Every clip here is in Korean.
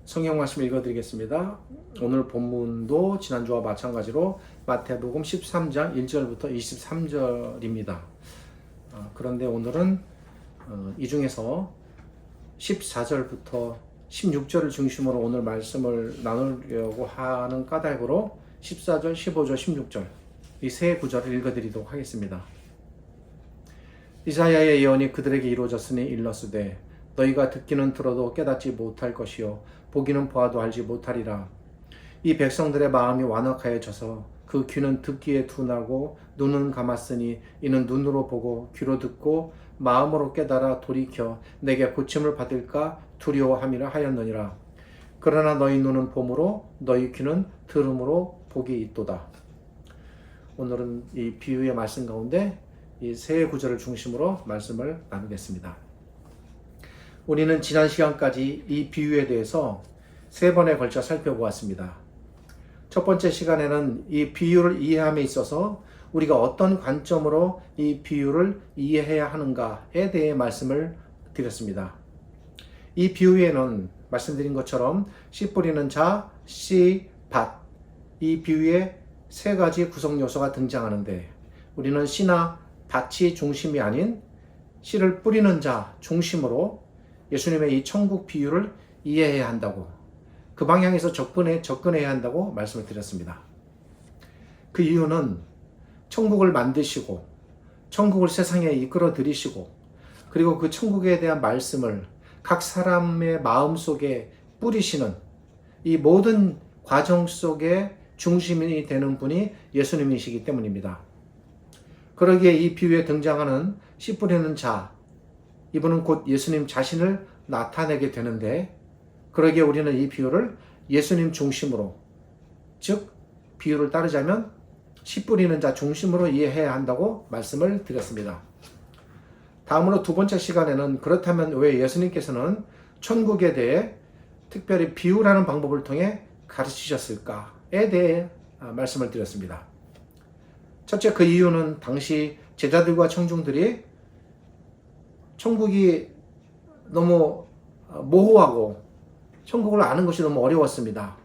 성경 말씀 읽어드리겠습니다. 오늘 본문도 지난주와 마찬가지로 마태복음 13장 1절부터 23절입니다. 그런데 오늘은 이 중에서 14절부터 16절을 중심으로 오늘 말씀을 나누려고 하는 까닭으로 14절, 15절, 16절 이 세 구절을 읽어드리도록 하겠습니다. 이사야의 예언이 그들에게 이루어졌으니 일렀으되 너희가 듣기는 들어도 깨닫지 못할 것이요 보기는 보아도 알지 못하리라. 이 백성들의 마음이 완악하여져서 그 귀는 듣기에 둔하고 눈은 감았으니 이는 눈으로 보고 귀로 듣고 마음으로 깨달아 돌이켜 내게 고침을 받을까 두려워함이라 하였느니라. 그러나 너희 눈은 봄으로 너희 귀는 들음으로 복이 있도다. 오늘은 이 비유의 말씀 가운데 이 세 구절을 중심으로 말씀을 나누겠습니다. 우리는 지난 시간까지 이 비유에 대해서 세 번에 걸쳐 살펴보았습니다. 첫 번째 시간에는 이 비유를 이해함에 있어서 우리가 어떤 관점으로 이 비유를 이해해야 하는가에 대해 말씀을 드렸습니다. 이 비유에는 말씀드린 것처럼 씨 뿌리는 자, 씨, 밭, 이 비유에 세 가지 구성 요소가 등장하는데 우리는 씨나 밭이 중심이 아닌 씨를 뿌리는 자 중심으로 예수님의 이 천국 비유를 이해해야 한다고, 그 방향에서 접근해야 한다고 말씀을 드렸습니다. 그 이유는 천국을 만드시고 천국을 세상에 이끌어 들이시고 그리고 그 천국에 대한 말씀을 각 사람의 마음속에 뿌리시는 이 모든 과정 속에 중심이 되는 분이 예수님이시기 때문입니다. 그러기에 이 비유에 등장하는 씨 뿌리는 자, 이분은 곧 예수님 자신을 나타내게 되는데, 그러기에 우리는 이 비유를 예수님 중심으로, 즉 비유를 따르자면 씨 뿌리는 자 중심으로 이해해야 한다고 말씀을 드렸습니다. 다음으로 두 번째 시간에는 그렇다면 왜 예수님께서는 천국에 대해 특별히 비유라는 방법을 통해 가르치셨을까에 대해 말씀을 드렸습니다. 첫째, 그 이유는 당시 제자들과 청중들이 천국이 너무 모호하고 천국을 아는 것이 너무 어려웠습니다.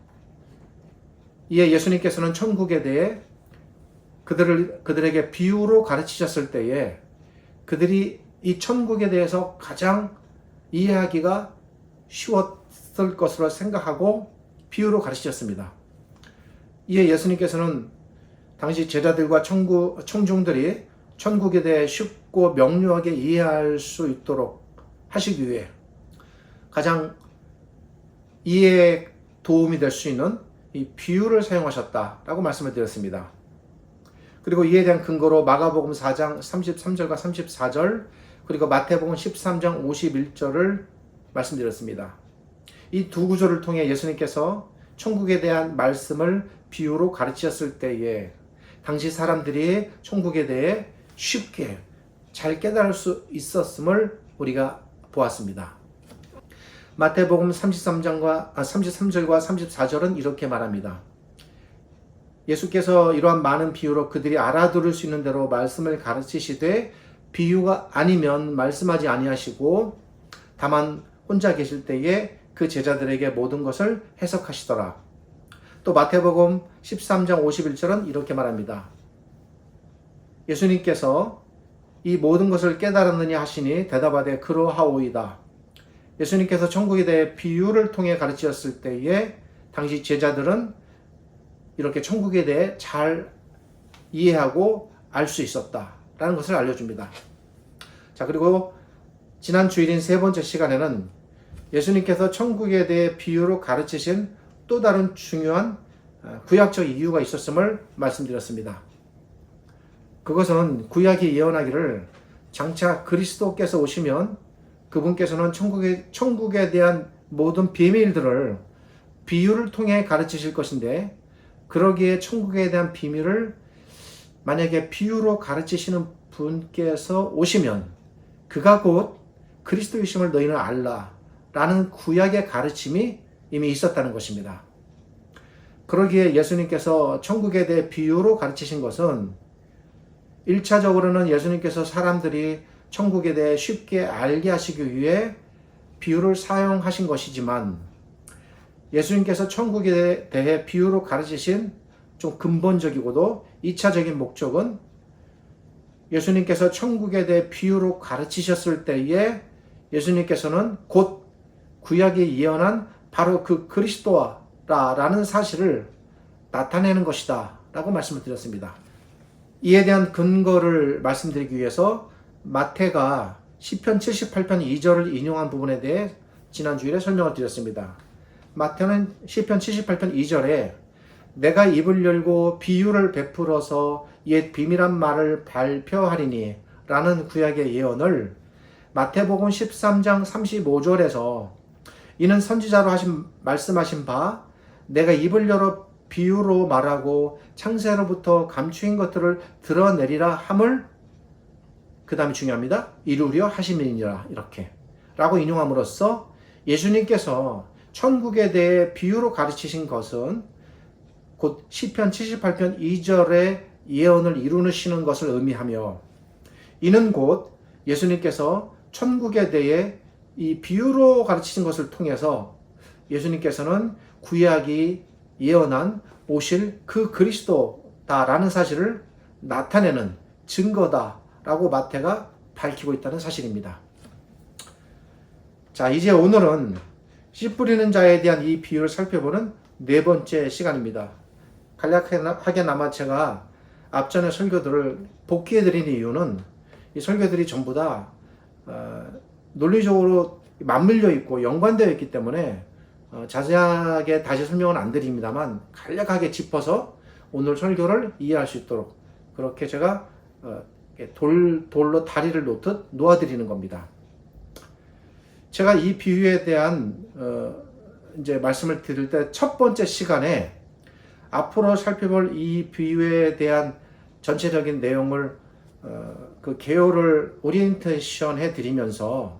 이에 예수님께서는 천국에 대해 그들에게 비유로 가르치셨을 때에 그들이 이 천국에 대해서 가장 이해하기가 쉬웠을 것으로 생각하고 비유로 가르치셨습니다. 이에 예수님께서는 당시 제자들과 청중들이 천국에 대해 쉽고 명료하게 이해할 수 있도록 하시기 위해 가장 이해에 도움이 될 수 있는 이 비유를 사용하셨다라고 말씀을 드렸습니다. 그리고 이에 대한 근거로 마가복음 4장 33절과 34절 그리고 마태복음 13장 51절을 말씀드렸습니다. 이 두 구절을 통해 예수님께서 천국에 대한 말씀을 비유로 가르치셨을 때에 당시 사람들이 천국에 대해 쉽게 잘 깨달을 수 있었음을 우리가 보았습니다. 마태복음 33절과 34절은 이렇게 말합니다. 예수께서 이러한 많은 비유로 그들이 알아들을 수 있는 대로 말씀을 가르치시되 비유가 아니면 말씀하지 아니하시고 다만 혼자 계실 때에 그 제자들에게 모든 것을 해석하시더라. 또 마태복음 13장 51절은 이렇게 말합니다. 예수님께서 이 모든 것을 깨달았느냐 하시니 대답하되 그러하오이다. 예수님께서 천국에 대해 비유를 통해 가르치셨을 때에 당시 제자들은 이렇게 천국에 대해 잘 이해하고 알 수 있었다라는 것을 알려줍니다. 자, 그리고 지난 주일인 세 번째 시간에는 예수님께서 천국에 대해 비유로 가르치신 또 다른 중요한 구약적 이유가 있었음을 말씀드렸습니다. 그것은 구약이 예언하기를 장차 그리스도께서 오시면 그분께서는 천국에 대한 모든 비밀들을 비유를 통해 가르치실 것인데, 그러기에 천국에 대한 비밀을 만약에 비유로 가르치시는 분께서 오시면 그가 곧 그리스도이심을 너희는 알라 라는 구약의 가르침이 이미 있었다는 것입니다. 그러기에 예수님께서 천국에 대해 비유로 가르치신 것은 1차적으로는 예수님께서 사람들이 천국에 대해 쉽게 알게 하시기 위해 비유를 사용하신 것이지만 예수님께서 천국에 대해 비유로 가르치신 좀 근본적이고도 2차적인 목적은 예수님께서 천국에 대해 비유로 가르치셨을 때에 예수님께서는 곧 구약에 예언한 바로 그 그리스도라는 사실을 나타내는 것이다 라고 말씀을 드렸습니다. 이에 대한 근거를 말씀드리기 위해서 마태가 시편 78편 2절을 인용한 부분에 대해 지난 주일에 설명을 드렸습니다. 마태는 시편 78편 2절에 내가 입을 열고 비유를 베풀어서 옛 비밀한 말을 발표하리니 라는 구약의 예언을 마태복음 13장 35절에서 이는 선지자로 말씀하신 바 내가 입을 열어 비유로 말하고 창세로부터 감추인 것들을 드러내리라 함을 그 다음이 중요합니다. 이루려 하심이니라 이렇게 라고 인용함으로써 예수님께서 천국에 대해 비유로 가르치신 것은 곧 시편 78편 2절의 예언을 이루시는 것을 의미하며 이는 곧 예수님께서 천국에 대해 이 비유로 가르치신 것을 통해서 예수님께서는 구약이 예언한 오실 그 그리스도다라는 사실을 나타내는 증거다라고 마태가 밝히고 있다는 사실입니다. 자, 이제 오늘은 씨 뿌리는 자에 대한 이 비유를 살펴보는 네 번째 시간입니다. 간략하게나마 제가 앞전의 설교들을 복귀해드리는 이유는 이 설교들이 전부 다 논리적으로 맞물려 있고 연관되어 있기 때문에 자세하게 다시 설명은 안 드립니다만 간략하게 짚어서 오늘 설교를 이해할 수 있도록 그렇게 제가 돌로 다리를 놓듯 놓아드리는 겁니다. 제가 이 비유에 대한 이제 말씀을 드릴 때 첫 번째 시간에 앞으로 살펴볼 이 비유에 대한 전체적인 내용을 그 개요를 오리엔테이션 해드리면서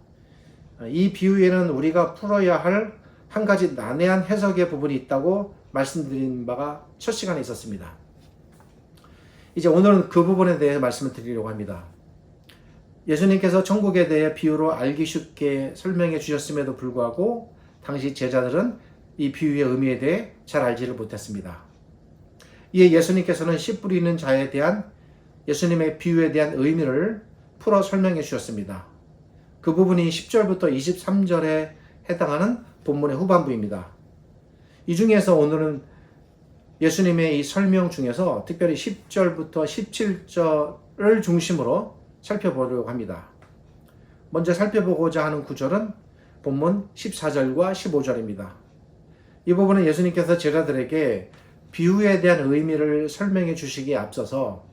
이 비유에는 우리가 풀어야 할 한 가지 난해한 해석의 부분이 있다고 말씀드린 바가 첫 시간에 있었습니다. 이제 오늘은 그 부분에 대해 말씀을 드리려고 합니다. 예수님께서 천국에 대해 비유로 알기 쉽게 설명해 주셨음에도 불구하고 당시 제자들은 이 비유의 의미에 대해 잘 알지를 못했습니다. 이에 예수님께서는 씨 뿌리는 자에 대한 예수님의 비유에 대한 의미를 풀어 설명해 주셨습니다. 그 부분이 10절부터 23절에 해당하는 본문의 후반부입니다. 이 중에서 오늘은 예수님의 이 설명 중에서 특별히 10절부터 17절을 중심으로 살펴보려고 합니다. 먼저 살펴보고자 하는 구절은 본문 14절과 15절입니다. 이 부분은 예수님께서 제자들에게 비유에 대한 의미를 설명해 주시기에 앞서서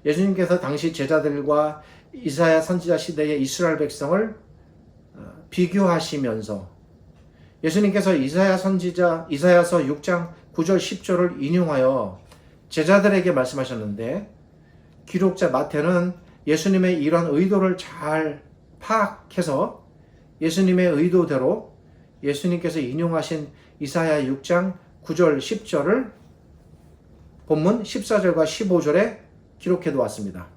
예수님께서 당시 제자들과 이사야 선지자 시대의 이스라엘 백성을 비교하시면서 예수님께서 이사야서 6장 9절 10절을 인용하여 제자들에게 말씀하셨는데 기록자 마태는 예수님의 이러한 의도를 잘 파악해서 예수님의 의도대로 예수님께서 인용하신 이사야 6장 9절 10절을 본문 14절과 15절에 기록해 두었습니다.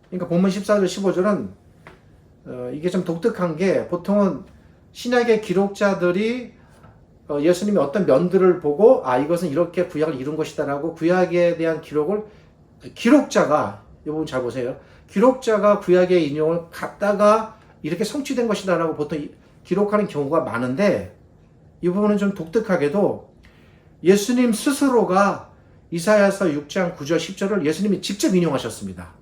그러니까 본문 14절 15절은 이게 좀 독특한 게 보통은 신약의 기록자들이 예수님의 어떤 면들을 보고 이것은 이렇게 구약을 이룬 것이다라고 구약에 대한 기록을 기록자가 이 부분 잘 보세요. 기록자가 구약의 인용을 갖다가 이렇게 성취된 것이다라고 보통 기록하는 경우가 많은데 이 부분은 좀 독특하게도 예수님 스스로가 이사야서 6장 9절 10절을 예수님이 직접 인용하셨습니다.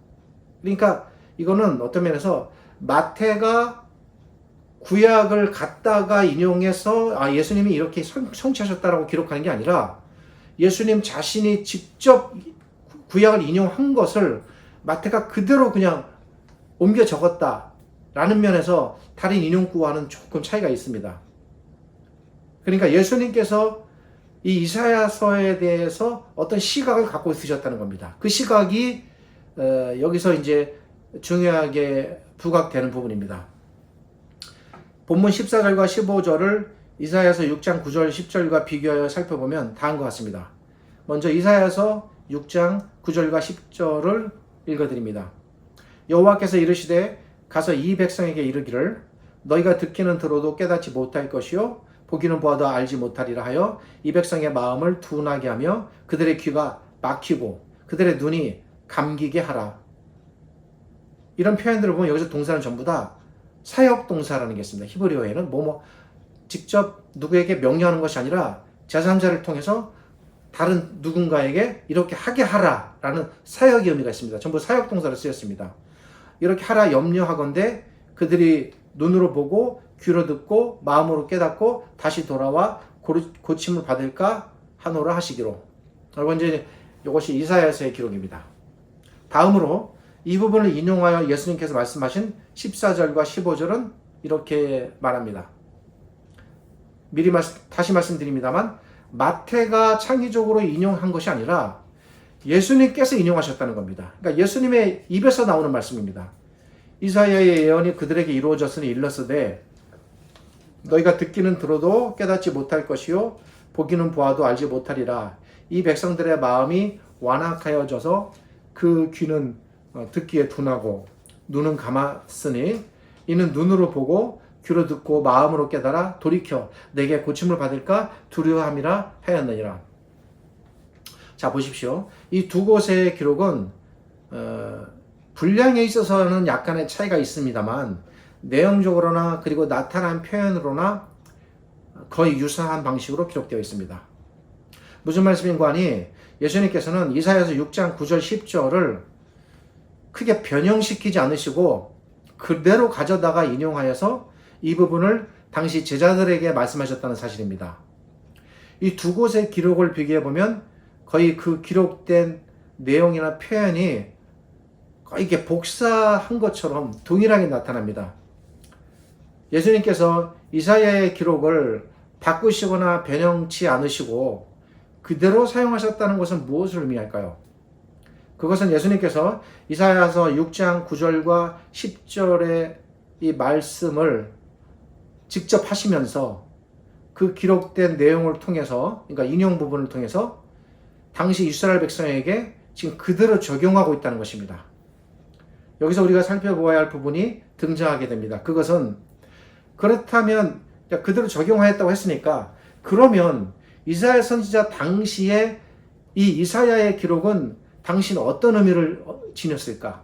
그러니까 이거는 어떤 면에서 마태가 구약을 갖다가 인용해서 예수님이 이렇게 성취하셨다라고 기록하는 게 아니라 예수님 자신이 직접 구약을 인용한 것을 마태가 그대로 그냥 옮겨 적었다라는 면에서 다른 인용구와는 조금 차이가 있습니다. 그러니까 예수님께서 이 이사야서에 대해서 어떤 시각을 갖고 있으셨다는 겁니다. 그 시각이 여기서 이제 중요하게 부각되는 부분입니다. 본문 14절과 15절을 이사야서 6장 9절 10절과 비교하여 살펴보면 다음과 같습니다. 먼저 이사야서 6장 9절과 10절을 읽어드립니다. 여호와께서 이르시되 가서 이 백성에게 이르기를 너희가 듣기는 들어도 깨닫지 못할 것이요 보기는 보아도 알지 못하리라 하여 이 백성의 마음을 둔하게 하며 그들의 귀가 막히고 그들의 눈이 감기게 하라. 이런 표현들을 보면 여기서 동사는 전부 다 사역 동사라는 게 있습니다. 히브리어에는 직접 누구에게 명령하는 것이 아니라 제3자를 통해서 다른 누군가에게 이렇게 하게 하라라는 사역의 의미가 있습니다. 전부 사역 동사로 쓰였습니다. 이렇게 하라 염려하건대 그들이 눈으로 보고 귀로 듣고 마음으로 깨닫고 다시 돌아와 고침을 받을까 하노라 하시기로. 여러분 이제 이것이 이사야서의 기록입니다. 다음으로 이 부분을 인용하여 예수님께서 말씀하신 14절과 15절은 이렇게 말합니다. 미리 다시 말씀드립니다만 마태가 창의적으로 인용한 것이 아니라 예수님께서 인용하셨다는 겁니다. 그러니까 예수님의 입에서 나오는 말씀입니다. 이사야의 예언이 그들에게 이루어졌으니 일렀으되 너희가 듣기는 들어도 깨닫지 못할 것이요 보기는 보아도 알지 못하리라. 이 백성들의 마음이 완악하여져서 그 귀는 듣기에 둔하고 눈은 감았으니 이는 눈으로 보고 귀로 듣고 마음으로 깨달아 돌이켜 내게 고침을 받을까 두려워함이라 하였느니라. 자 보십시오. 이 두 곳의 기록은 분량에 있어서는 약간의 차이가 있습니다만 내용적으로나 그리고 나타난 표현으로나 거의 유사한 방식으로 기록되어 있습니다. 무슨 말씀인가 하니 예수님께서는 이사야서 6장 9절 10절을 크게 변형시키지 않으시고 그대로 가져다가 인용하여서 이 부분을 당시 제자들에게 말씀하셨다는 사실입니다. 이 두 곳의 기록을 비교해 보면 거의 그 기록된 내용이나 표현이 거의 이게 복사한 것처럼 동일하게 나타납니다. 예수님께서 이사야의 기록을 바꾸시거나 변형치 않으시고 그대로 사용하셨다는 것은 무엇을 의미할까요? 그것은 예수님께서 이사야서 6장 9절과 10절의 이 말씀을 직접 하시면서 그 기록된 내용을 통해서, 그러니까 인용 부분을 통해서 당시 이스라엘 백성에게 지금 그대로 적용하고 있다는 것입니다. 여기서 우리가 살펴보아야 할 부분이 등장하게 됩니다. 그것은 그렇다면 그대로 적용하였다고 했으니까 그러면 이사야 선지자 당시에 이 이사야의 기록은 당시는 어떤 의미를 지녔을까?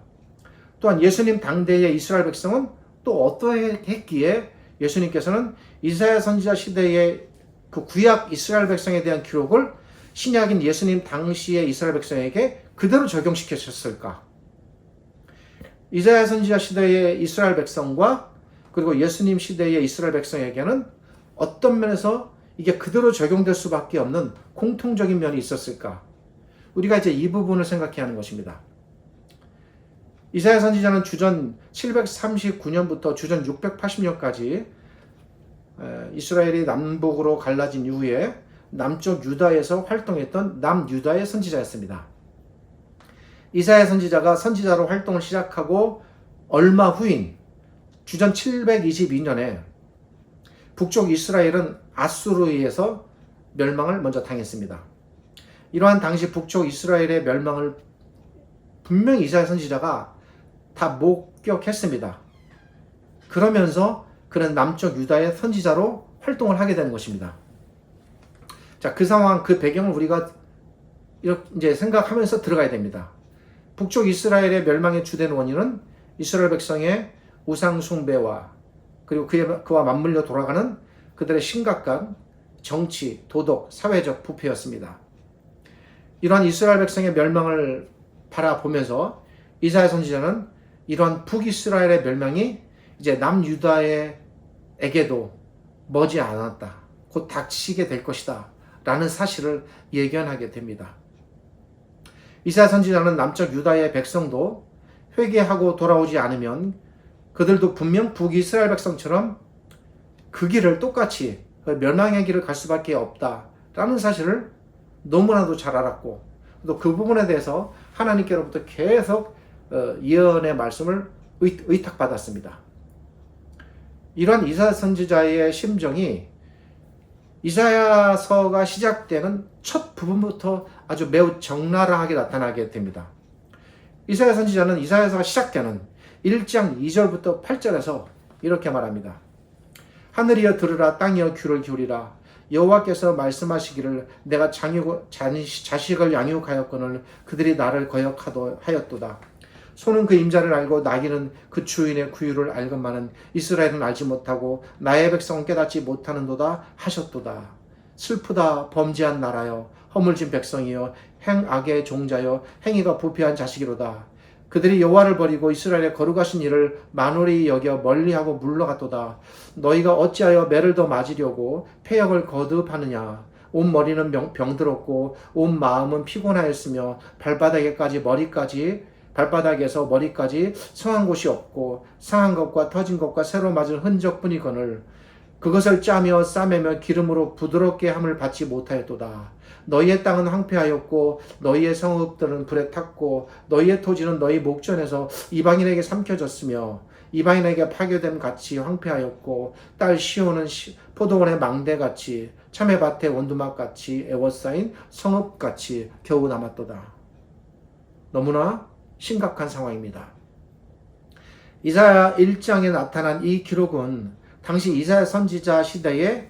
또한 예수님 당대의 이스라엘 백성은 또 어떠했기에 예수님께서는 이사야 선지자 시대의 그 구약 이스라엘 백성에 대한 기록을 신약인 예수님 당시의 이스라엘 백성에게 그대로 적용시키셨을까? 이사야 선지자 시대의 이스라엘 백성과 그리고 예수님 시대의 이스라엘 백성에게는 어떤 면에서 이게 그대로 적용될 수밖에 없는 공통적인 면이 있었을까? 우리가 이제 이 부분을 생각해야 하는 것입니다. 이사야 선지자는 주전 739년부터 주전 680년까지 이스라엘이 남북으로 갈라진 이후에 남쪽 유다에서 활동했던 남유다의 선지자였습니다. 이사야 선지자가 선지자로 활동을 시작하고 얼마 후인 주전 722년에 북쪽 이스라엘은 아수르에 의해서 멸망을 먼저 당했습니다. 이러한 당시 북쪽 이스라엘의 멸망을 분명히 이사야 선지자가 다 목격했습니다. 그러면서 그는 남쪽 유다의 선지자로 활동을 하게 되는 것입니다. 자, 그 상황, 그 배경을 우리가 이렇게 이제 생각하면서 들어가야 됩니다. 북쪽 이스라엘의 멸망의 주된 원인은 이스라엘 백성의 우상 숭배와 그리고 그와 맞물려 돌아가는 그들의 심각한 정치, 도덕, 사회적 부패였습니다. 이러한 이스라엘 백성의 멸망을 바라보면서 이사야 선지자는 이러한 북이스라엘의 멸망이 이제 남유다에게도 머지 않았다. 곧 닥치게 될 것이다. 라는 사실을 예견하게 됩니다. 이사야 선지자는 남쪽 유다의 백성도 회개하고 돌아오지 않으면 그들도 분명 북이스라엘 백성처럼 그 길을 똑같이 멸망의 길을 갈 수밖에 없다라는 사실을 너무나도 잘 알았고 또 그 부분에 대해서 하나님께로부터 계속 예언의 말씀을 의탁받았습니다. 이러한 이사야 선지자의 심정이 이사야서가 시작되는 첫 부분부터 아주 매우 적나라하게 나타나게 됩니다. 이사야 선지자는 이사야서가 시작되는 1장 2절부터 8절에서 이렇게 말합니다. 하늘이여 들으라, 땅이여 귀를 기울이라. 여호와께서 말씀하시기를 내가 자식을 양육하였거늘 그들이 나를 거역하였도다. 소는 그 임자를 알고 나귀는 그 주인의 구유를 알건만은 이스라엘은 알지 못하고 나의 백성은 깨닫지 못하는도다 하셨도다. 슬프다 범죄한 나라여, 허물진 백성이여, 행악의 종자여, 행위가 부패한 자식이로다. 그들이 여호와를 버리고 이스라엘의 거룩하신 이를 만홀히 여겨 멀리하고 물러갔도다. 너희가 어찌하여 매를 더 맞으려고 패역을 거듭하느냐. 온 머리는 병들었고 온 마음은 피곤하였으며 발바닥에서 머리까지 성한 곳이 없고 상한 것과 터진 것과 새로 맞은 흔적뿐이거늘 그것을 짜며 싸매며 기름으로 부드럽게 함을 받지 못하였도다. 너희의 땅은 황폐하였고 너희의 성읍들은 불에 탔고 너희의 토지는 너희 목전에서 이방인에게 삼켜졌으며 이방인에게 파괴됨 같이 황폐하였고 딸 시온은 포도원의 망대같이 참외밭의 원두막같이 애워싸인 성읍같이 겨우 남았도다. 너무나 심각한 상황입니다. 이사야 1장에 나타난 이 기록은 당시 이사야 선지자 시대에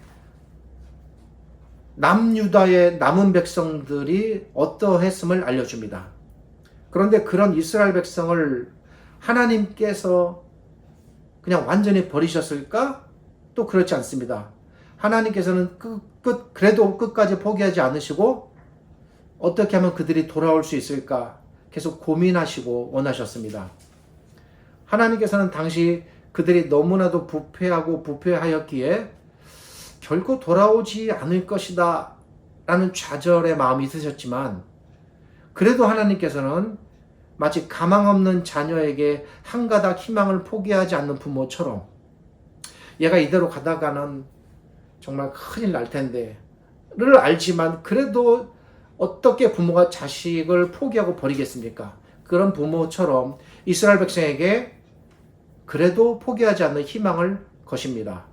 남유다의 남은 백성들이 어떠했음을 알려줍니다. 그런데 그런 이스라엘 백성을 하나님께서 그냥 완전히 버리셨을까? 또 그렇지 않습니다. 하나님께서는 그래도 끝까지 포기하지 않으시고 어떻게 하면 그들이 돌아올 수 있을까? 계속 고민하시고 원하셨습니다. 하나님께서는 당시 그들이 너무나도 부패하였기에 결코 돌아오지 않을 것이다 라는 좌절의 마음이 있으셨지만 그래도 하나님께서는 마치 가망 없는 자녀에게 한 가닥 희망을 포기하지 않는 부모처럼 얘가 이대로 가다가는 정말 큰일 날 텐데 를 알지만 그래도 어떻게 부모가 자식을 포기하고 버리겠습니까? 그런 부모처럼 이스라엘 백성에게 그래도 포기하지 않는 희망을 거십니다.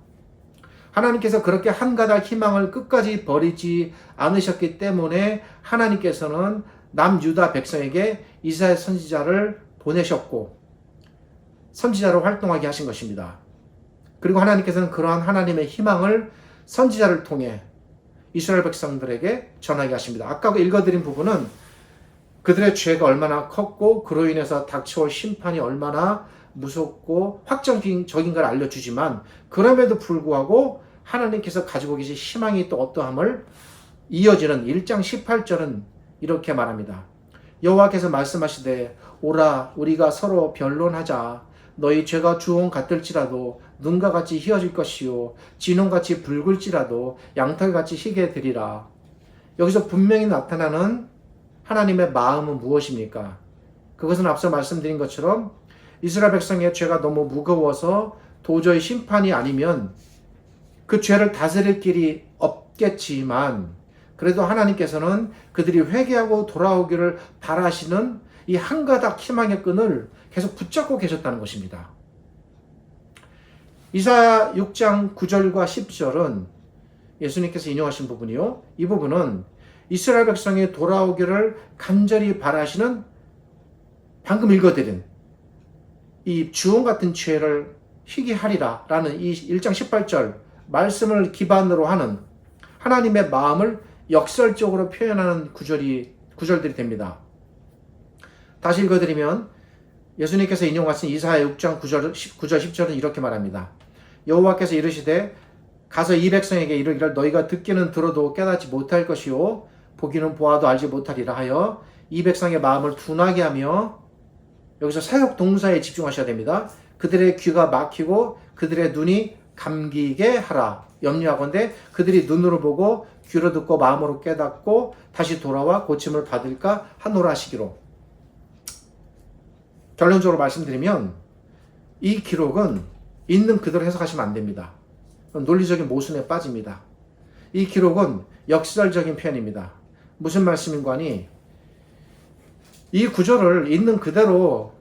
하나님께서 그렇게 한 가닥 희망을 끝까지 버리지 않으셨기 때문에 하나님께서는 남유다 백성에게 이사야 선지자를 보내셨고 선지자로 활동하게 하신 것입니다. 그리고 하나님께서는 그러한 하나님의 희망을 선지자를 통해 이스라엘 백성들에게 전하게 하십니다. 아까 읽어드린 부분은 그들의 죄가 얼마나 컸고 그로 인해서 닥쳐올 심판이 얼마나 무섭고 확정적인 걸 알려주지만 그럼에도 불구하고 하나님께서 가지고 계신 희망이 또 어떠함을 이어지는 1장 18절은 이렇게 말합니다. 여호와께서 말씀하시되 오라 우리가 서로 변론하자. 너희 죄가 주홍 같을지라도 눈과 같이 희어질 것이요 진홍같이 붉을지라도 양털같이 희게 되리라. 여기서 분명히 나타나는 하나님의 마음은 무엇입니까? 그것은 앞서 말씀드린 것처럼 이스라엘 백성의 죄가 너무 무거워서 도저히 심판이 아니면 그 죄를 다스릴 길이 없겠지만 그래도 하나님께서는 그들이 회개하고 돌아오기를 바라시는 이 한 가닥 희망의 끈을 계속 붙잡고 계셨다는 것입니다. 이사야 6장 9절과 10절은 예수님께서 인용하신 부분이요. 이 부분은 이스라엘 백성이 돌아오기를 간절히 바라시는 방금 읽어드린 이 주홍 같은 죄를 희귀하리라 라는 이 1장 18절 말씀을 기반으로 하는 하나님의 마음을 역설적으로 표현하는 구절들이 됩니다. 다시 읽어드리면 예수님께서 인용하신 이사야 6장 9절 10절은 이렇게 말합니다. 여호와께서 이르시되 가서 이 백성에게 이르기를 너희가 듣기는 들어도 깨닫지 못할 것이요 보기는 보아도 알지 못하리라 하여 이 백성의 마음을 둔하게 하며 여기서 사역 동사에 집중하셔야 됩니다. 그들의 귀가 막히고 그들의 눈이 감기게 하라. 염려하건대 그들이 눈으로 보고 귀로 듣고 마음으로 깨닫고 다시 돌아와 고침을 받을까 하노라 하시기로. 결론적으로 말씀드리면 이 기록은 있는 그대로 해석하시면 안 됩니다. 논리적인 모순에 빠집니다. 이 기록은 역설적인 표현입니다. 무슨 말씀인가 하니 이 구절을 있는 그대로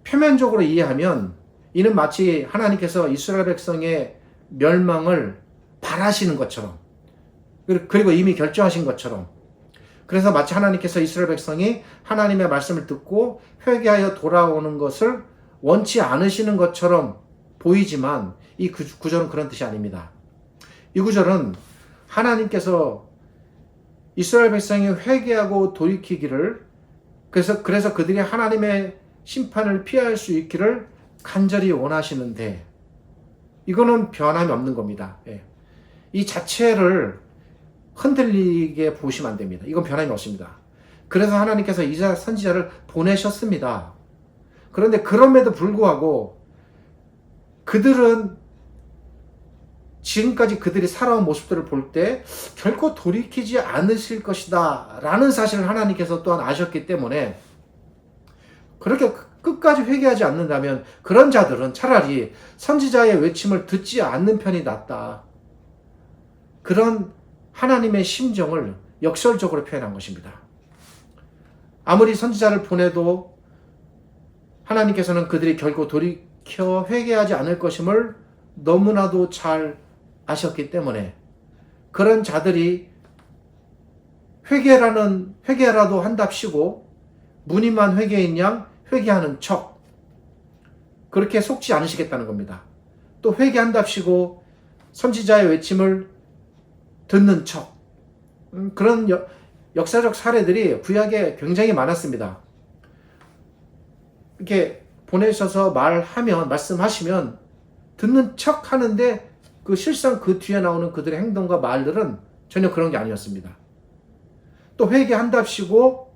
표면적으로 이해하면 이는 마치 하나님께서 이스라엘 백성의 멸망을 바라시는 것처럼 그리고 이미 결정하신 것처럼 그래서 마치 하나님께서 이스라엘 백성이 하나님의 말씀을 듣고 회개하여 돌아오는 것을 원치 않으시는 것처럼 보이지만 이 구절은 그런 뜻이 아닙니다. 이 구절은 하나님께서 이스라엘 백성이 회개하고 돌이키기를, 그래서 그들이 하나님의 심판을 피할 수 있기를 간절히 원하시는데, 이거는 변함이 없는 겁니다. 이 자체를 흔들리게 보시면 안 됩니다. 이건 변함이 없습니다. 그래서 하나님께서 이사야 선지자를 보내셨습니다. 그런데 그럼에도 불구하고 그들은 지금까지 그들이 살아온 모습들을 볼 때 결코 돌이키지 않으실 것이다 라는 사실을 하나님께서 또한 아셨기 때문에, 그렇게 끝까지 회개하지 않는다면 그런 자들은 차라리 선지자의 외침을 듣지 않는 편이 낫다, 그런 하나님의 심정을 역설적으로 표현한 것입니다. 아무리 선지자를 보내도 하나님께서는 그들이 결코 돌이켜 회개하지 않을 것임을 너무나도 잘 아셨기 때문에, 그런 자들이 회개라도 한답시고 무늬만 회개인 양 회개하는 척, 그렇게 속지 않으시겠다는 겁니다. 또 회개한답시고 선지자의 외침을 듣는 척, 그런 역사적 사례들이 구약에 굉장히 많았습니다. 이렇게 보내셔서 말씀하시면 듣는 척 하는데 그 실상 그 뒤에 나오는 그들의 행동과 말들은 전혀 그런 게 아니었습니다. 또 회개한답시고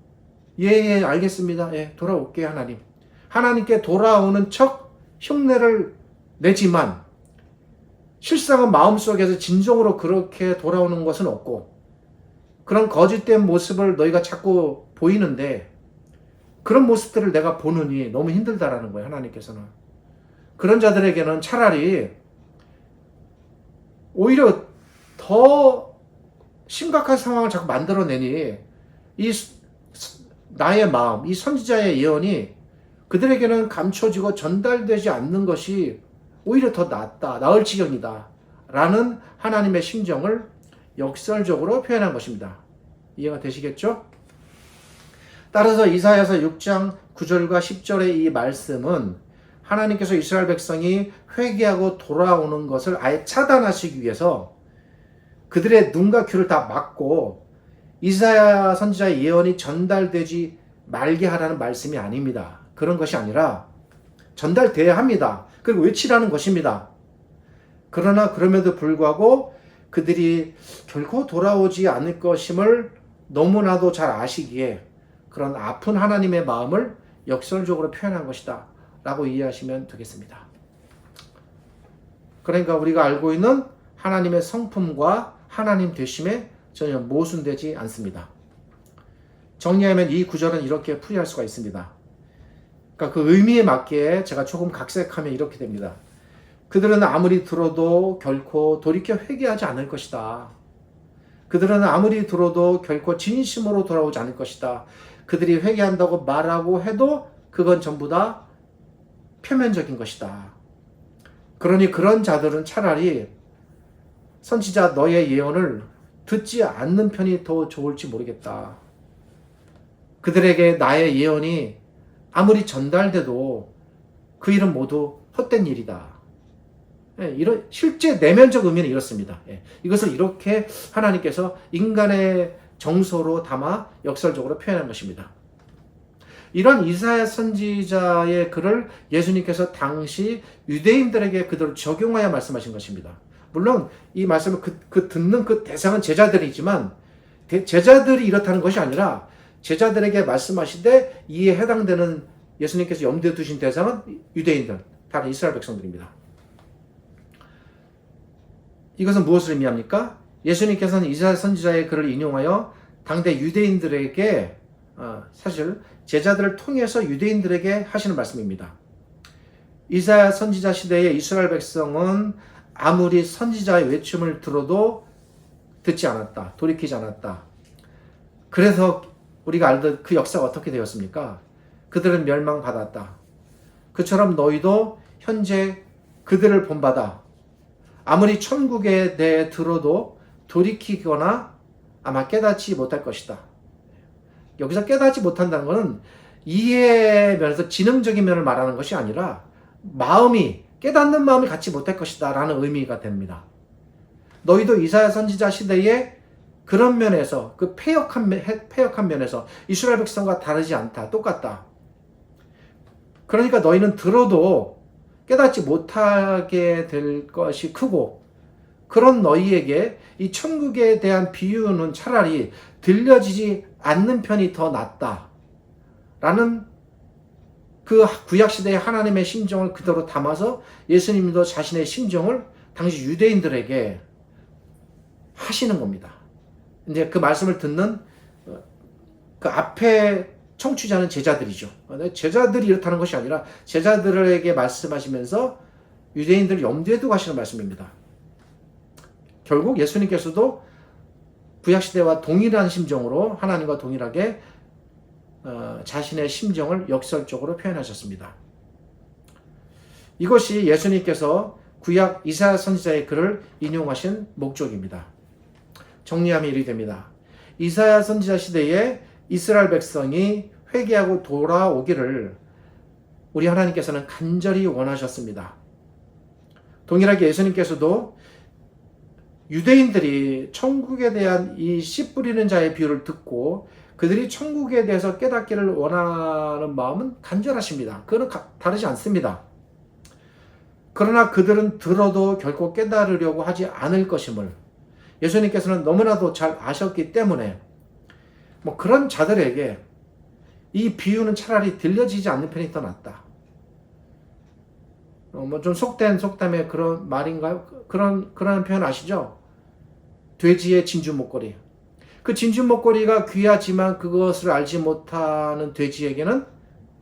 예, 알겠습니다. 예, 돌아올게요, 하나님. 하나님께 돌아오는 척 흉내를 내지만 실상은 마음속에서 진정으로 그렇게 돌아오는 것은 없고, 그런 거짓된 모습을 너희가 자꾸 보이는데 그런 모습들을 내가 보느니 너무 힘들다라는 거예요, 하나님께서는. 그런 자들에게는 차라리 오히려 더 심각한 상황을 자꾸 만들어내니 나의 마음, 이 선지자의 예언이 그들에게는 감춰지고 전달되지 않는 것이 오히려 더 나을 지경이다 라는 하나님의 심정을 역설적으로 표현한 것입니다. 이해가 되시겠죠? 따라서 이사야서 6장 9절과 10절의 이 말씀은 하나님께서 이스라엘 백성이 회개하고 돌아오는 것을 아예 차단하시기 위해서 그들의 눈과 귀를 다 막고 이사야 선지자의 예언이 전달되지 말게 하라는 말씀이 아닙니다. 그런 것이 아니라 전달돼야 합니다. 그리고 외치라는 것입니다. 그러나 그럼에도 불구하고 그들이 결코 돌아오지 않을 것임을 너무나도 잘 아시기에 그런 아픈 하나님의 마음을 역설적으로 표현한 것이다 라고 이해하시면 되겠습니다. 그러니까 우리가 알고 있는 하나님의 성품과 하나님 되심에 전혀 모순되지 않습니다. 정리하면 이 구절은 이렇게 풀이할 수가 있습니다. 그러니까 그 의미에 맞게 제가 조금 각색하면 이렇게 됩니다. 그들은 아무리 들어도 결코 돌이켜 회개하지 않을 것이다. 그들은 아무리 들어도 결코 진심으로 돌아오지 않을 것이다. 그들이 회개한다고 말하고 해도 그건 전부 다 표면적인 것이다. 그러니 그런 자들은 차라리 선지자 너의 예언을 듣지 않는 편이 더 좋을지 모르겠다. 그들에게 나의 예언이 아무리 전달돼도 그 일은 모두 헛된 일이다. 이런 실제 내면적 의미는 이렇습니다. 이것을 이렇게 하나님께서 인간의 정서로 담아 역설적으로 표현한 것입니다. 이런 이사야 선지자의 글을 예수님께서 당시 유대인들에게 그대로 적용하여 말씀하신 것입니다. 물론 이 말씀을 듣는 그 대상은 제자들이지만 제자들이 이렇다는 것이 아니라 제자들에게 말씀하시되 이에 해당되는 예수님께서 염두에 두신 대상은 유대인들, 다른 이스라엘 백성들입니다. 이것은 무엇을 의미합니까? 예수님께서는 이사야 선지자의 글을 인용하여 당대 유대인들에게 사실 제자들을 통해서 유대인들에게 하시는 말씀입니다. 이사야 선지자 시대의 이스라엘 백성은 아무리 선지자의 외침을 들어도 듣지 않았다. 돌이키지 않았다. 그래서 우리가 알던 그 역사가 어떻게 되었습니까? 그들은 멸망받았다. 그처럼 너희도 현재 그들을 본받아 아무리 천국에 대해 들어도 돌이키거나 아마 깨닫지 못할 것이다. 여기서 깨닫지 못한다는 것은 이해의 면에서 지능적인 면을 말하는 것이 아니라 마음이 깨닫는 마음을 갖지 못할 것이다 라는 의미가 됩니다. 너희도 이사야 선지자 시대에 그런 면에서 그 패역한 면에서 이스라엘 백성과 다르지 않다. 똑같다. 그러니까 너희는 들어도 깨닫지 못하게 될 것이 크고, 그런 너희에게 이 천국에 대한 비유는 차라리 들려지지 않는 편이 더 낫다 라는 그 구약시대의 하나님의 심정을 그대로 담아서 예수님도 자신의 심정을 당시 유대인들에게 하시는 겁니다. 이제 그 말씀을 듣는 그 앞에 청취자는 제자들이죠. 제자들이 이렇다는 것이 아니라 제자들에게 말씀하시면서 유대인들을 염두에 두고 하시는 말씀입니다. 결국 예수님께서도 구약시대와 동일한 심정으로 하나님과 동일하게 자신의 심정을 역설적으로 표현하셨습니다. 이것이 예수님께서 구약 이사야 선지자의 글을 인용하신 목적입니다. 정리하면 이렇게 됩니다. 이사야 선지자 시대에 이스라엘 백성이 회개하고 돌아오기를 우리 하나님께서는 간절히 원하셨습니다. 동일하게 예수님께서도 유대인들이 천국에 대한 이 씨 뿌리는 자의 비유를 듣고 그들이 천국에 대해서 깨닫기를 원하는 마음은 간절하십니다. 그거는 다르지 않습니다. 그러나 그들은 들어도 결코 깨달으려고 하지 않을 것임을 예수님께서는 너무나도 잘 아셨기 때문에 그런 자들에게 이 비유는 차라리 들려지지 않는 편이 더 낫다. 좀 속담의 그런 말인가요? 그런 표현 아시죠? 돼지의 진주 목걸이. 그 진주 목걸이가 귀하지만 그것을 알지 못하는 돼지에게는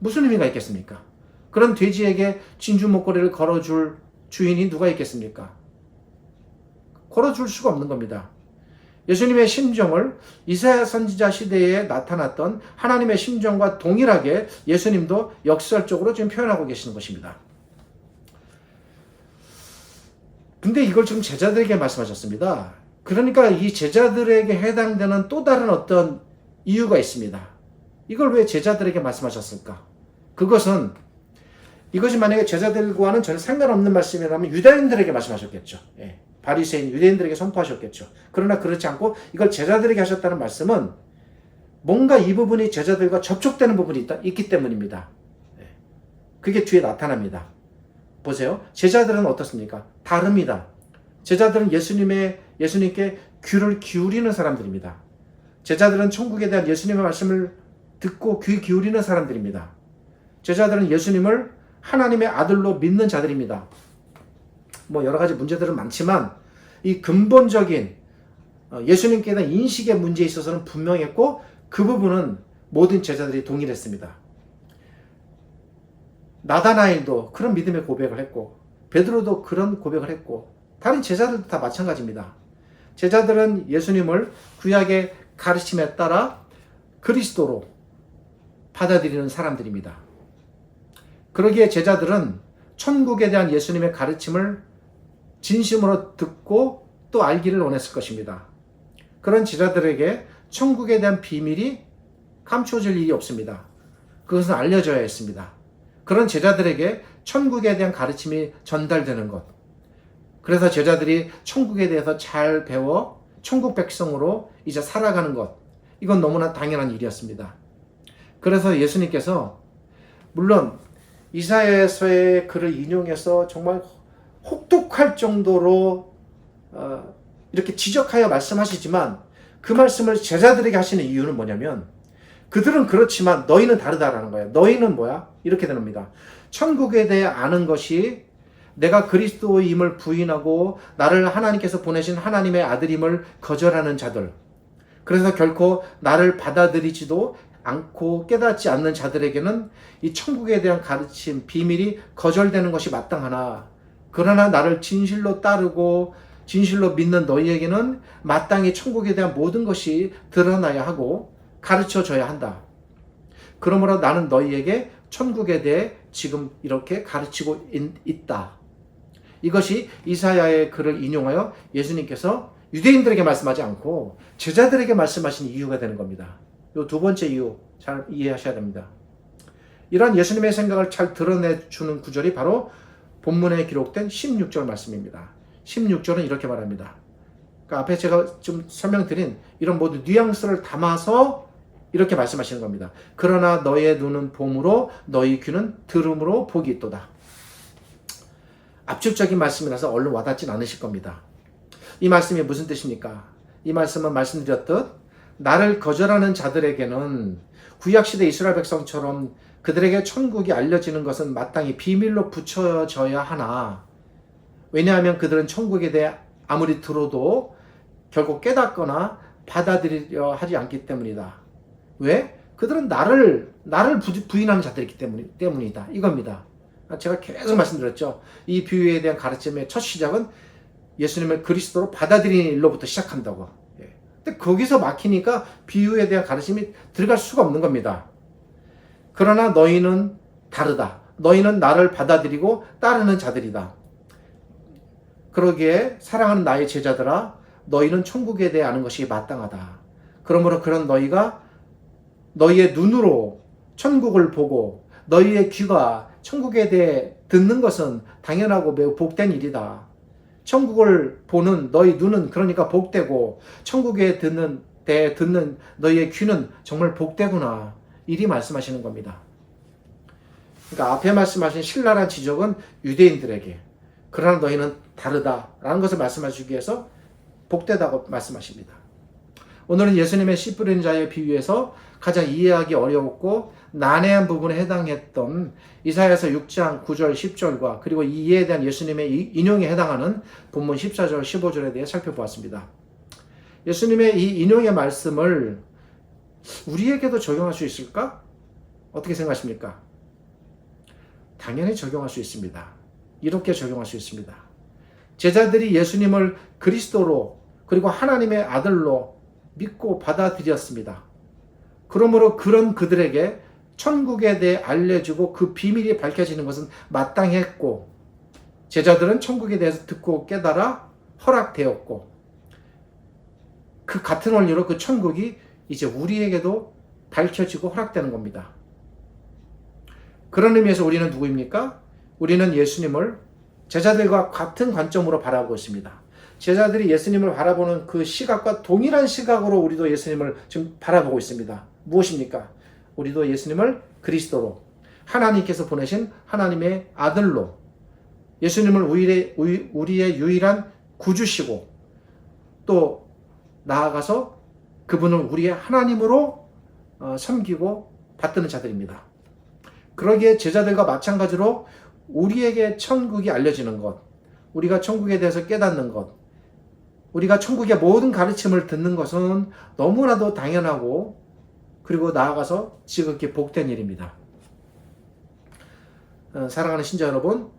무슨 의미가 있겠습니까? 그런 돼지에게 진주 목걸이를 걸어줄 주인이 누가 있겠습니까? 걸어줄 수가 없는 겁니다. 예수님의 심정을 이사야 선지자 시대에 나타났던 하나님의 심정과 동일하게 예수님도 역설적으로 지금 표현하고 계시는 것입니다. 근데 이걸 지금 제자들에게 말씀하셨습니다. 그러니까 이 제자들에게 해당되는 또 다른 어떤 이유가 있습니다. 이걸 왜 제자들에게 말씀하셨을까? 이것이 만약에 제자들과는 전혀 상관없는 말씀이라면 유대인들에게 말씀하셨겠죠. 예. 바리새인 유대인들에게 선포하셨겠죠. 그러나 그렇지 않고 이걸 제자들에게 하셨다는 말씀은 뭔가 이 부분이 제자들과 접촉되는 부분이 있기 때문입니다. 예. 그게 뒤에 나타납니다. 보세요. 제자들은 어떻습니까? 다릅니다. 제자들은 예수님께 귀를 기울이는 사람들입니다. 제자들은 천국에 대한 예수님의 말씀을 듣고 귀 기울이는 사람들입니다. 제자들은 예수님을 하나님의 아들로 믿는 자들입니다. 여러 가지 문제들은 많지만 이 근본적인 예수님께 대한 인식의 문제에 있어서는 분명했고 그 부분은 모든 제자들이 동일했습니다. 나다나엘도 그런 믿음의 고백을 했고 베드로도 그런 고백을 했고 다른 제자들도 다 마찬가지입니다. 제자들은 예수님을 구약의 가르침에 따라 그리스도로 받아들이는 사람들입니다. 그러기에 제자들은 천국에 대한 예수님의 가르침을 진심으로 듣고 또 알기를 원했을 것입니다. 그런 제자들에게 천국에 대한 비밀이 감추어질 일이 없습니다. 그것은 알려져야 했습니다. 그런 제자들에게 천국에 대한 가르침이 전달되는 것. 그래서 제자들이 천국에 대해서 잘 배워 천국 백성으로 이제 살아가는 것. 이건 너무나 당연한 일이었습니다. 그래서 예수님께서 물론 이사야서의 글을 인용해서 정말 혹독할 정도로 이렇게 지적하여 말씀하시지만 그 말씀을 제자들에게 하시는 이유는 뭐냐면 그들은 그렇지만 너희는 다르다라는 거예요. 너희는 뭐야? 이렇게 되는 겁니다. 천국에 대해 아는 것이 내가 그리스도임을 부인하고 나를 하나님께서 보내신 하나님의 아들임을 거절하는 자들. 그래서 결코 나를 받아들이지도 않고 깨닫지 않는 자들에게는 이 천국에 대한 가르침, 비밀이 거절되는 것이 마땅하나 그러나 나를 진실로 따르고 진실로 믿는 너희에게는 마땅히 천국에 대한 모든 것이 드러나야 하고 가르쳐줘야 한다. 그러므로 나는 너희에게 천국에 대해 지금 이렇게 가르치고 있다. 이것이 이사야의 글을 인용하여 예수님께서 유대인들에게 말씀하지 않고 제자들에게 말씀하신 이유가 되는 겁니다. 이 두 번째 이유 잘 이해하셔야 됩니다. 이런 예수님의 생각을 잘 드러내주는 구절이 바로 본문에 기록된 16절 말씀입니다. 16절은 이렇게 말합니다. 그러니까 앞에 제가 좀 설명드린 이런 모든 뉘앙스를 담아서 이렇게 말씀하시는 겁니다. 그러나 너의 눈은 봄으로 너희 귀는 들음으로 복이 있도다. 압축적인 말씀이라서 얼른 와닿진 않으실 겁니다. 이 말씀이 무슨 뜻입니까? 이 말씀은 말씀드렸듯 나를 거절하는 자들에게는 구약시대 이스라엘 백성처럼 그들에게 천국이 알려지는 것은 마땅히 비밀로 붙여져야 하나, 왜냐하면 그들은 천국에 대해 아무리 들어도 결국 깨닫거나 받아들이려 하지 않기 때문이다. 왜? 그들은 나를 부인하는 자들이기 때문이다. 이겁니다. 제가 계속 말씀드렸죠. 이 비유에 대한 가르침의 첫 시작은 예수님을 그리스도로 받아들이는 일로부터 시작한다고. 근데 거기서 막히니까 비유에 대한 가르침이 들어갈 수가 없는 겁니다. 그러나 너희는 다르다. 너희는 나를 받아들이고 따르는 자들이다. 그러기에 사랑하는 나의 제자들아, 너희는 천국에 대해 아는 것이 마땅하다. 그러므로 그런 너희가 너희의 눈으로 천국을 보고 너희의 귀가 천국에 대해 듣는 것은 당연하고 매우 복된 일이다. 천국을 보는 너희 눈은 그러니까 복되고 천국에 듣는 너희의 귀는 정말 복되구나. 이리 말씀하시는 겁니다. 그러니까 앞에 말씀하신 신랄한 지적은 유대인들에게, 그러나 너희는 다르다라는 것을 말씀하시기 위해서 복되다고 말씀하십니다. 오늘은 예수님의 씨 뿌리는 자의 비유에서 가장 이해하기 어려웠고 난해한 부분에 해당했던 이사야서 6장 9절 10절과 그리고 이에 대한 예수님의 인용에 해당하는 본문 14절 15절에 대해 살펴보았습니다. 예수님의 이 인용의 말씀을 우리에게도 적용할 수 있을까? 어떻게 생각하십니까? 당연히 적용할 수 있습니다. 이렇게 적용할 수 있습니다. 제자들이 예수님을 그리스도로 그리고 하나님의 아들로 믿고 받아들였습니다. 그러므로 그런 그들에게 천국에 대해 알려주고 그 비밀이 밝혀지는 것은 마땅했고, 제자들은 천국에 대해서 듣고 깨달아 허락되었고, 그 같은 원리로 그 천국이 이제 우리에게도 밝혀지고 허락되는 겁니다. 그런 의미에서 우리는 누구입니까? 우리는 예수님을 제자들과 같은 관점으로 바라보고 있습니다. 제자들이 예수님을 바라보는 그 시각과 동일한 시각으로 우리도 예수님을 지금 바라보고 있습니다. 무엇입니까? 우리도 예수님을 그리스도로, 하나님께서 보내신 하나님의 아들로, 예수님을 우리의 유일한 구주시고, 또 나아가서 그분을 우리의 하나님으로 섬기고 받드는 자들입니다. 그러기에 제자들과 마찬가지로 우리에게 천국이 알려지는 것, 우리가 천국에 대해서 깨닫는 것, 우리가 천국의 모든 가르침을 듣는 것은 너무나도 당연하고 그리고 나아가서 지극히 복된 일입니다. 사랑하는 신자 여러분,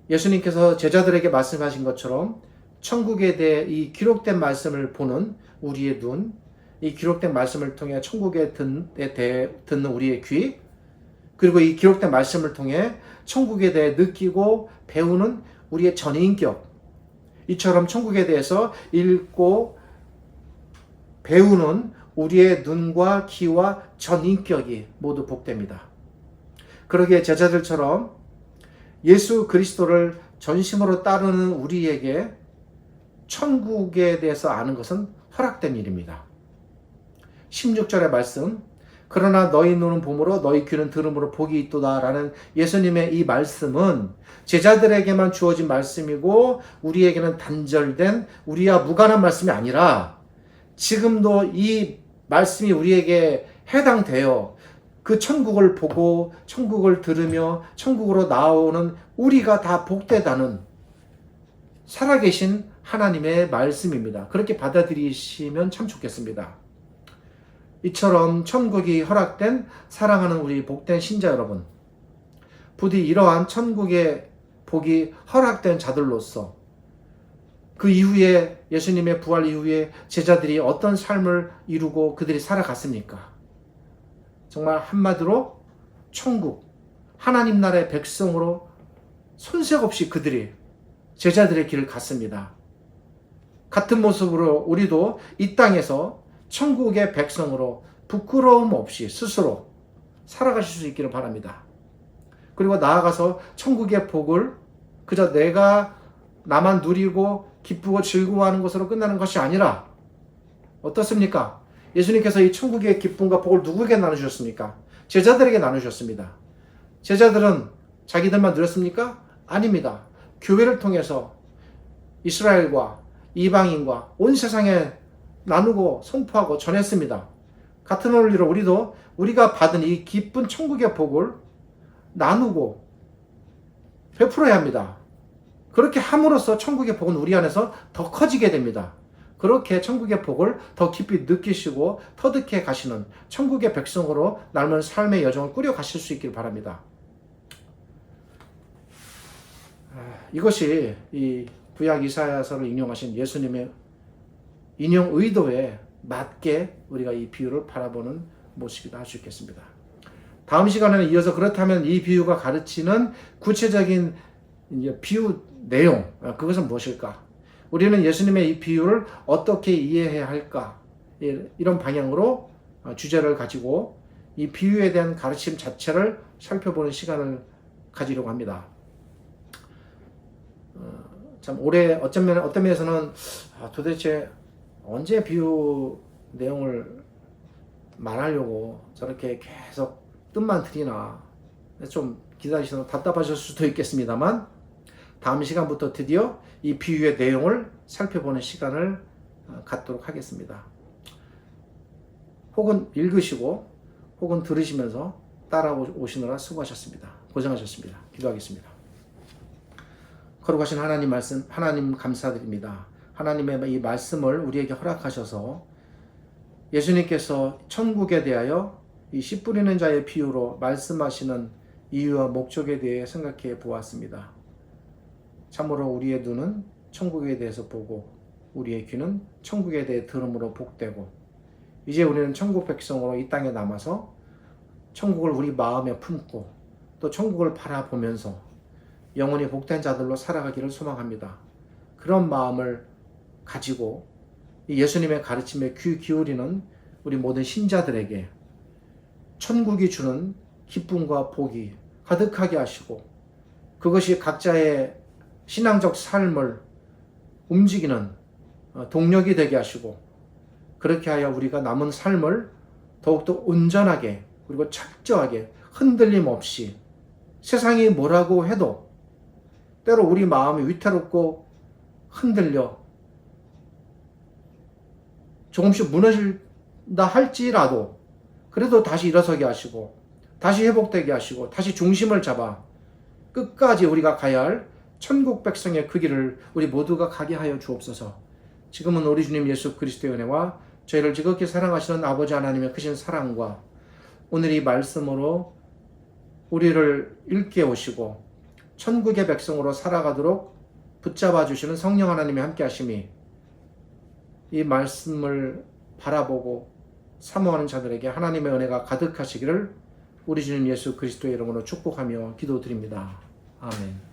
예수님께서 제자들에게 말씀하신 것처럼 천국에 대해 이 기록된 말씀을 보는 우리의 눈, 이 기록된 말씀을 통해 천국에 대해 듣는 우리의 귀, 그리고 이 기록된 말씀을 통해 천국에 대해 느끼고 배우는 우리의 전인격, 이처럼 천국에 대해서 읽고 배우는 우리의 눈과 귀와 전인격이 모두 복됩니다. 그러기에 제자들처럼 예수 그리스도를 전심으로 따르는 우리에게 천국에 대해서 아는 것은 허락된 일입니다. 16절의 말씀, 그러나 너희 눈은 봄으로 너희 귀는 들음으로 복이 있도다 라는 예수님의 이 말씀은 제자들에게만 주어진 말씀이고 우리에게는 단절된 우리와 무관한 말씀이 아니라 지금도 이 말씀이 우리에게 해당되어 그 천국을 보고 천국을 들으며 천국으로 나오는 우리가 다 복되다는 살아계신 하나님의 말씀입니다. 그렇게 받아들이시면 참 좋겠습니다. 이처럼 천국이 허락된 사랑하는 우리 복된 신자 여러분, 부디 이러한 천국의 복이 허락된 자들로서 그 이후에 예수님의 부활 이후에 제자들이 어떤 삶을 이루고 그들이 살아갔습니까? 정말 한마디로 천국, 하나님 나라의 백성으로 손색 없이 그들이 제자들의 길을 갔습니다. 같은 모습으로 우리도 이 땅에서 천국의 백성으로 부끄러움 없이 스스로 살아가실 수 있기를 바랍니다. 그리고 나아가서 천국의 복을 그저 내가 나만 누리고 기쁘고 즐거워하는 것으로 끝나는 것이 아니라 어떻습니까? 예수님께서 이 천국의 기쁨과 복을 누구에게 나누셨습니까? 제자들에게 나누셨습니다. 제자들은 자기들만 누렸습니까? 아닙니다. 교회를 통해서 이스라엘과 이방인과 온 세상에 나누고 선포하고 전했습니다. 같은 원리로 우리도 우리가 받은 이 기쁜 천국의 복을 나누고 베풀어야 합니다. 그렇게 함으로써 천국의 복은 우리 안에서 더 커지게 됩니다. 그렇게 천국의 복을 더 깊이 느끼시고 터득해 가시는 천국의 백성으로 남은 삶의 여정을 꾸려 가실 수 있기를 바랍니다. 이것이 이 구약 이사야서를 인용하신 예수님의 인용 의도에 맞게 우리가 이 비유를 바라보는 모습이다 할 수 있겠습니다. 다음 시간에는 이어서 그렇다면 이 비유가 가르치는 구체적인 비유 내용, 그것은 무엇일까? 우리는 예수님의 이 비유를 어떻게 이해해야 할까? 이런 방향으로 주제를 가지고 이 비유에 대한 가르침 자체를 살펴보는 시간을 가지려고 합니다. 참 올해 어떤 면에서는 도대체 언제 비유 내용을 말하려고 저렇게 계속 뜻만 들이나 좀 기다리시면 답답하실 수도 있겠습니다만 다음 시간부터 드디어 이 비유의 내용을 살펴보는 시간을 갖도록 하겠습니다. 혹은 읽으시고 혹은 들으시면서 따라오시느라 수고하셨습니다. 고생하셨습니다. 기도하겠습니다. 거룩하신 하나님 말씀, 하나님 감사드립니다. 하나님의 이 말씀을 우리에게 허락하셔서 예수님께서 천국에 대하여 이 씨 뿌리는 자의 비유로 말씀하시는 이유와 목적에 대해 생각해 보았습니다. 참으로 우리의 눈은 천국에 대해서 보고 우리의 귀는 천국에 대해 들음으로 복되고 이제 우리는 천국 백성으로 이 땅에 남아서 천국을 우리 마음에 품고 또 천국을 바라보면서 영원히 복된 자들로 살아가기를 소망합니다. 그런 마음을 가지고 예수님의 가르침에 귀 기울이는 우리 모든 신자들에게 천국이 주는 기쁨과 복이 가득하게 하시고 그것이 각자의 신앙적 삶을 움직이는 동력이 되게 하시고 그렇게 하여 우리가 남은 삶을 더욱더 온전하게 그리고 철저하게 흔들림 없이 세상이 뭐라고 해도 때로 우리 마음이 위태롭고 흔들려 조금씩 무너진다 할지라도 그래도 다시 일어서게 하시고 다시 회복되게 하시고 다시 중심을 잡아 끝까지 우리가 가야 할 천국 백성의 그 길을 우리 모두가 가게 하여 주옵소서. 지금은 우리 주님 예수 그리스도의 은혜와 저희를 지극히 사랑하시는 아버지 하나님의 크신 사랑과 오늘 이 말씀으로 우리를 일깨우시고 천국의 백성으로 살아가도록 붙잡아 주시는 성령 하나님의 함께 하심이 이 말씀을 바라보고 사모하는 자들에게 하나님의 은혜가 가득하시기를 우리 주님 예수 그리스도의 이름으로 축복하며 기도드립니다. 아멘.